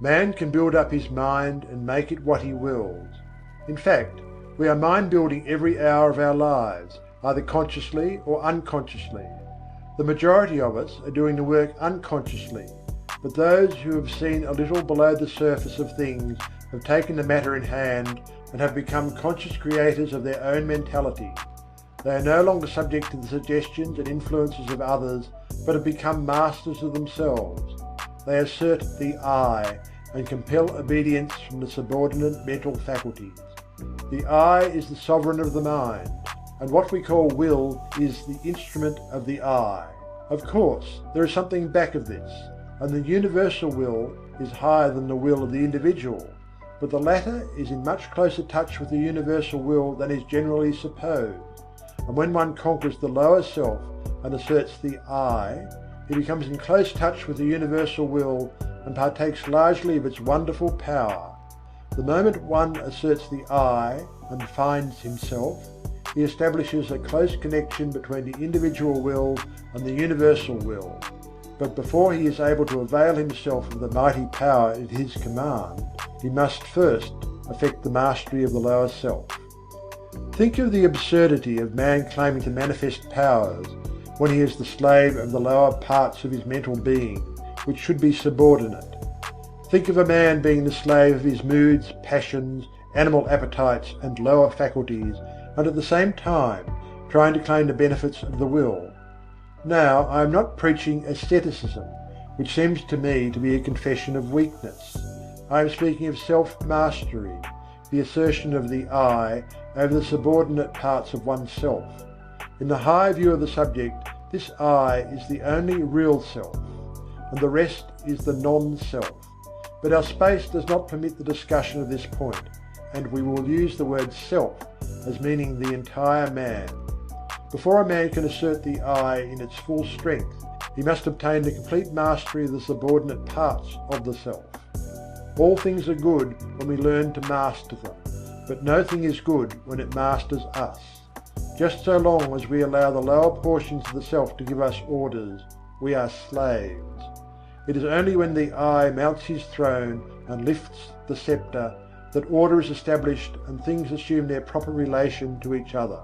Man can build up his mind and make it what he wills. In fact, we are mind building every hour of our lives, either consciously or unconsciously. The majority of us are doing the work unconsciously, but those who have seen a little below the surface of things have taken the matter in hand and have become conscious creators of their own mentality. They are no longer subject to the suggestions and influences of others, but have become masters of themselves. They assert the I and compel obedience from the subordinate mental faculties. The I is the sovereign of the mind, and what we call will is the instrument of the I. Of course, there is something back of this, and the universal will is higher than the will of the individual, but the latter is in much closer touch with the universal will than is generally supposed. And when one conquers the lower self and asserts the I, he becomes in close touch with the universal will and partakes largely of its wonderful power. The moment one asserts the I and finds himself, he establishes a close connection between the individual will and the universal will. But before he is able to avail himself of the mighty power at his command, he must first effect the mastery of the lower self. Think of the absurdity of man claiming to manifest powers when he is the slave of the lower parts of his mental being, which should be subordinate. Think of a man being the slave of his moods, passions, animal appetites and lower faculties, and at the same time trying to claim the benefits of the will. Now, I am not preaching asceticism, which seems to me to be a confession of weakness. I am speaking of self-mastery, the assertion of the I over the subordinate parts of oneself. In the high view of the subject, this I is the only real self, and the rest is the non-self. But our space does not permit the discussion of this point, and we will use the word self as meaning the entire man. Before a man can assert the I in its full strength, he must obtain the complete mastery of the subordinate parts of the self. All things are good when we learn to master them, but no thing is good when it masters us. Just so long as we allow the lower portions of the self to give us orders, we are slaves. It is only when the I mounts his throne and lifts the scepter that order is established and things assume their proper relation to each other.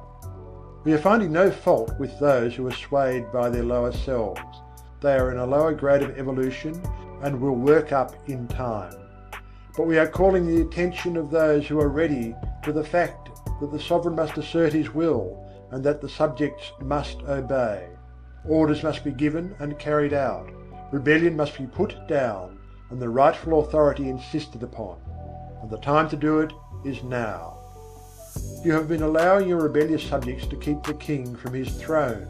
We are finding no fault with those who are swayed by their lower selves. They are in a lower grade of evolution and will work up in time. But we are calling the attention of those who are ready to the fact that the sovereign must assert his will and that the subjects must obey. Orders must be given and carried out. Rebellion must be put down and the rightful authority insisted upon. And the time to do it is now. You have been allowing your rebellious subjects to keep the king from his throne.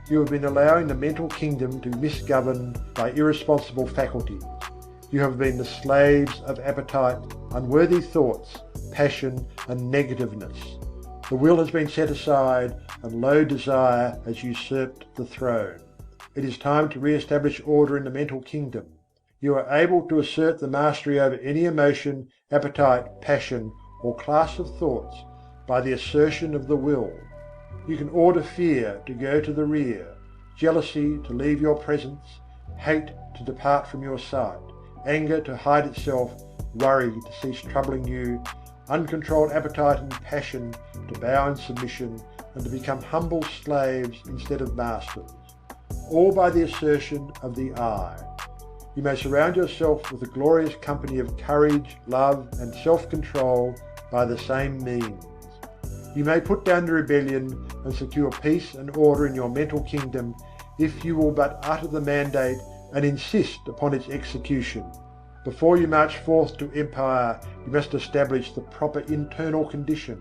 You have been allowing the mental kingdom to be misgoverned by irresponsible faculties. You have been the slaves of appetite, unworthy thoughts, passion and negativeness. The will has been set aside and low desire has usurped the throne. It is time to re-establish order in the mental kingdom. You are able to assert the mastery over any emotion, appetite, passion or class of thoughts by the assertion of the will. You can order fear to go to the rear, jealousy to leave your presence, hate to depart from your sight, anger to hide itself, worry to cease troubling you, uncontrolled appetite and passion to bow in submission and to become humble slaves instead of masters. All by the assertion of the I. You may surround yourself with a glorious company of courage, love and self-control by the same means. You may put down the rebellion and secure peace and order in your mental kingdom if you will but utter the mandate and insist upon its execution. Before you march forth to empire, you must establish the proper internal condition.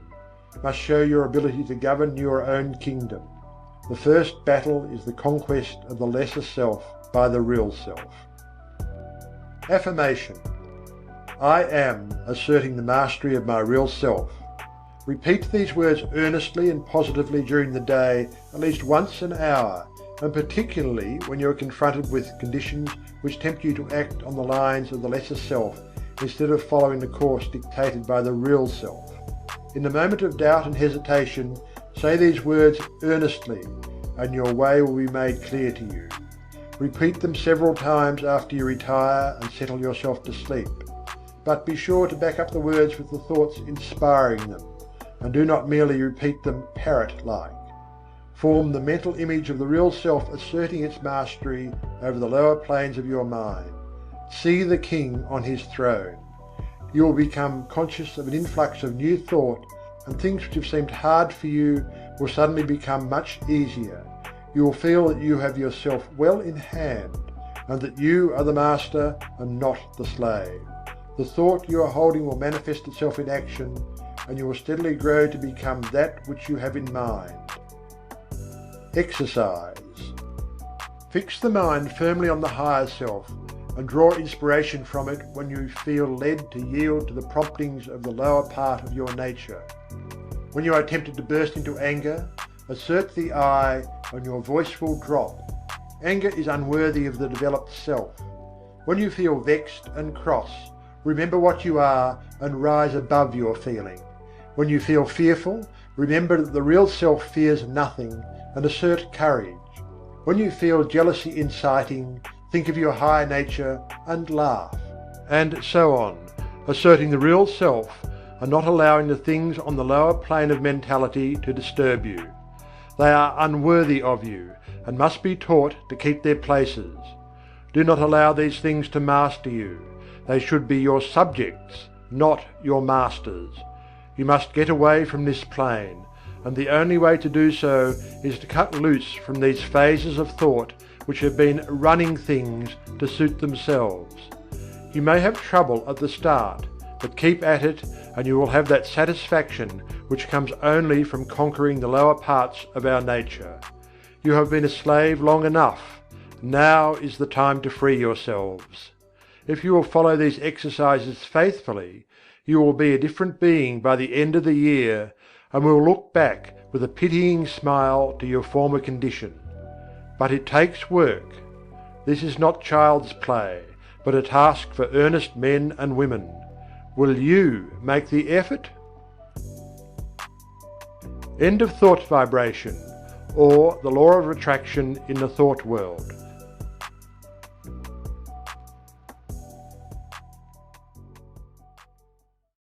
You must show your ability to govern your own kingdom. The first battle is the conquest of the lesser self by the real self. Affirmation. I am asserting the mastery of my real self. Repeat these words earnestly and positively during the day at least once an hour, and particularly when you are confronted with conditions which tempt you to act on the lines of the lesser self instead of following the course dictated by the real self. In the moment of doubt and hesitation, say these words earnestly, and your way will be made clear to you. Repeat them several times after you retire and settle yourself to sleep. But be sure to back up the words with the thoughts inspiring them, and do not merely repeat them parrot-like. Form the mental image of the real self asserting its mastery over the lower planes of your mind. See the king on his throne. You will become conscious of an influx of new thought, and things which have seemed hard for you will suddenly become much easier. You will feel that you have yourself well in hand, and that you are the master and not the slave. The thought you are holding will manifest itself in action, and you will steadily grow to become that which you have in mind. Exercise. Fix the mind firmly on the higher self, and draw inspiration from it when you feel led to yield to the promptings of the lower part of your nature. When you are tempted to burst into anger, assert the I, and your voice will drop. Anger is unworthy of the developed self. When you feel vexed and cross, remember what you are and rise above your feeling. When you feel fearful, remember that the real self fears nothing, and assert courage. When you feel jealousy inciting, think of your higher nature and laugh. And so on, asserting the real self, and not allowing the things on the lower plane of mentality to disturb you. They are unworthy of you, and must be taught to keep their places. Do not allow these things to master you. They should be your subjects, not your masters. You must get away from this plane, and the only way to do so is to cut loose from these phases of thought which have been running things to suit themselves. You may have trouble at the start, but keep at it and you will have that satisfaction which comes only from conquering the lower parts of our nature. You have been a slave long enough. Now is the time to free yourselves. If you will follow these exercises faithfully, you will be a different being by the end of the year, and will look back with a pitying smile to your former condition. But it takes work. This is not child's play, but a task for earnest men and women. Will you make the effort? End of thought vibration, or the law of attraction in the thought world.